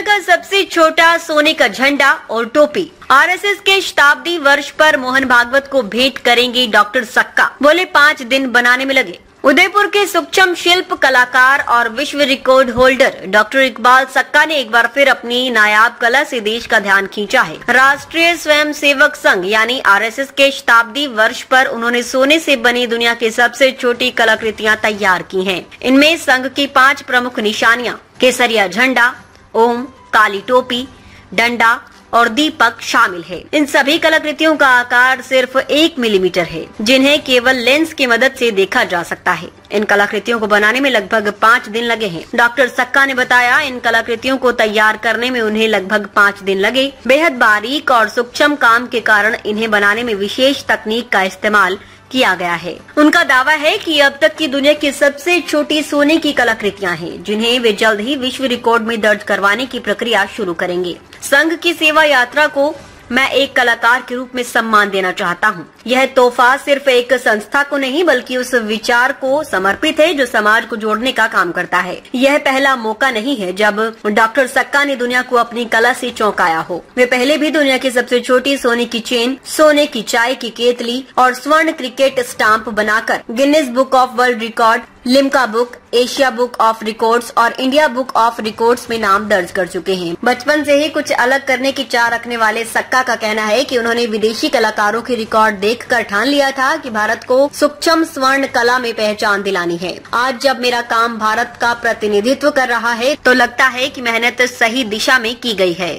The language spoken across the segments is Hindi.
दुनिया का सबसे छोटा सोने का झंडा और टोपी आरएसएस के शताब्दी वर्ष पर मोहन भागवत को भेंट करेंगे डॉक्टर सक्का। बोले 5 दिन बनाने में लगे। उदयपुर के सूक्ष्म शिल्प कलाकार और विश्व रिकॉर्ड होल्डर डॉक्टर इकबाल सक्का ने एक बार फिर अपनी नायाब कला से देश का ध्यान खींचा है। राष्ट्रीय स्वयंसेवक संघ यानी आरएसएस के शताब्दी वर्ष पर उन्होंने सोने से बनी दुनिया की सबसे छोटी कलाकृतियां तैयार की हैं। इनमें संघ की 5 प्रमुख निशानियां केसरिया झंडा, ओम, काली टोपी, डंडा और दीपक शामिल है। इन सभी कलाकृतियों का आकार सिर्फ 1 मिलीमीटर है, जिन्हें केवल लेंस की मदद से देखा जा सकता है। इन कलाकृतियों को बनाने में लगभग 5 दिन लगे हैं। डॉक्टर सक्का ने बताया, इन कलाकृतियों को तैयार करने में उन्हें लगभग 5 दिन लगे। बेहद बारीक और सूक्ष्म काम के कारण इन्हें बनाने में विशेष तकनीक का इस्तेमाल किया गया है। उनका दावा है कि अब तक की दुनिया की सबसे छोटी सोने की कलाकृतियां हैं, जिन्हें वे जल्द ही विश्व रिकॉर्ड में दर्ज करवाने की प्रक्रिया शुरू करेंगे। संघ की सेवा यात्रा को मैं एक कलाकार के रूप में सम्मान देना चाहता हूं। यह तोहफा सिर्फ एक संस्था को नहीं बल्कि उस विचार को समर्पित है जो समाज को जोड़ने का काम करता है। यह पहला मौका नहीं है जब डॉक्टर सक्का ने दुनिया को अपनी कला से चौंकाया हो। वे पहले भी दुनिया की सबसे छोटी सोने की चेन, सोने की चाय की केतली और स्वर्ण क्रिकेट स्टाम्प बनाकर Guinness book of world record, Limca book, Asia book of records और इंडिया बुक ऑफ रिकॉर्ड्स में नाम दर्ज कर चुके हैं। बचपन से ही कुछ अलग करने की चाह रखने वाले सक्का का कहना है कि उन्होंने विदेशी कलाकारों के रिकॉर्ड देखकर ठान लिया था कि भारत को सूक्ष्म स्वर्ण कला में पहचान दिलानी है। आज जब मेरा काम भारत का प्रतिनिधित्व कर रहा है तो लगता है कि मेहनत सही दिशा में की गई है।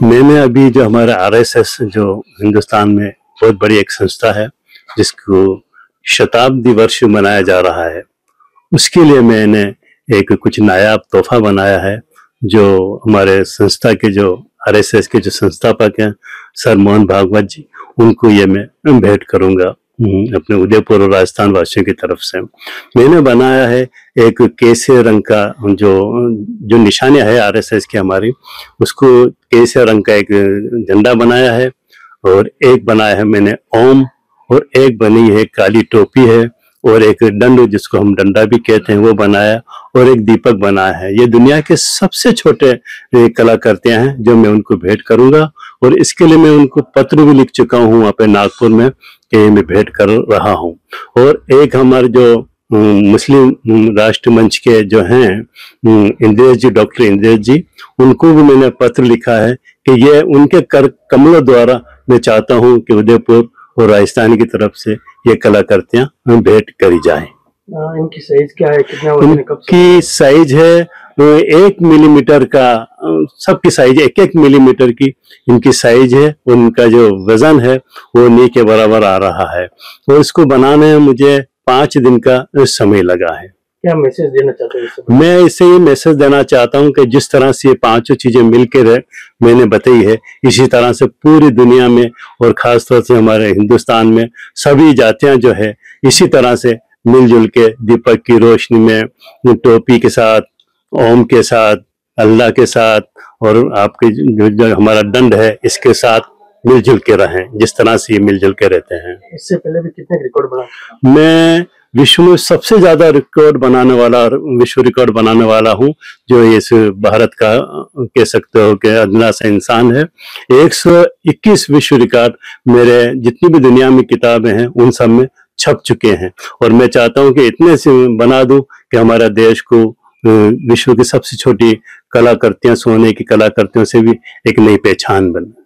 मैंने अभी जो हमारा आरएसएस जो हिंदुस्तान में बहुत बड़ी एक संस्था है जिसको शताब्दी वर्ष मनाया जा रहा है, उसके लिए मैंने एक कुछ नायाब तोहफा बनाया है जो हमारे संस्था के जो आरएसएस के जो संस्थापक हैं सर मोहन भागवत जी, उनको ये मैं भेंट करूंगा अपने उदयपुर और राजस्थान वासियों की तरफ से। मैंने बनाया है एक केसरिया रंग का जो निशानियां है आरएसएस की हमारी, उसको केसरिया रंग का एक झंडा बनाया है और एक बनाया है मैंने ओम और एक बनी है काली टोपी है और एक दंड जिसको हम डंडा भी कहते हैं वो बनाया और एक दीपक बनाया है। ये दुनिया के सबसे छोटे कलाकृतियां हैं जो मैं उनको भेंट करूंगा और इसके लिए मैं उनको पत्र भी लिख चुका हूँ वहाँ पे नागपुर में कि मैं भेंट कर रहा हूँ। और एक हमारे जो मुस्लिम राष्ट्र मंच के जो हैं इंद्रेश जी, डॉक्टर इंद्रेश जी, उनको भी मैंने पत्र लिखा है कि ये उनके कर कमलों द्वारा मैं चाहता हूँ कि उदयपुर और राजस्थान की तरफ से ये कलाकृतियां भेंट करी जाए। इनकी साइज क्या है, कितना वजन है, कब की साइज है 1 मिलीमीटर का, सबकी साइज 1-1 मिलीमीटर की इनकी साइज है। उनका जो वजन है वो नी के बराबर आ रहा है और इसको बनाने में मुझे 5 दिन का समय लगा है। क्या मैसेज देना चाहते हैं? मैं इससे ये मैसेज देना चाहता हूँ कि जिस तरह से ये 5 चीजें मिलकर मैंने बताई है, इसी तरह से पूरी दुनिया में और खासतौर से हमारे हिंदुस्तान में सभी जातियां जो है इसी तरह से मिलजुल के दीपक की रोशनी में, टोपी के साथ, ओम के साथ, अल्लाह के साथ और आपके जो हमारा दंड है इसके साथ मिलजुल के रहें, जिस तरह से ये मिलजुल के रहते हैं। इससे पहले भी कितने रिकॉर्ड बना? मैं विश्व में सबसे ज्यादा रिकॉर्ड बनाने वाला और विश्व रिकॉर्ड बनाने वाला हूं, जो इस भारत का कह सकते हो कि अदना सा इंसान है। 121 विश्व रिकॉर्ड मेरे जितनी भी दुनिया में किताबें हैं उन सब में छप चुके हैं और मैं चाहता हूं कि इतने से बना दूं कि हमारा देश को विश्व की सबसे छोटी कलाकृतियां, सोने की कलाकृतियों से भी एक नई पहचान बने।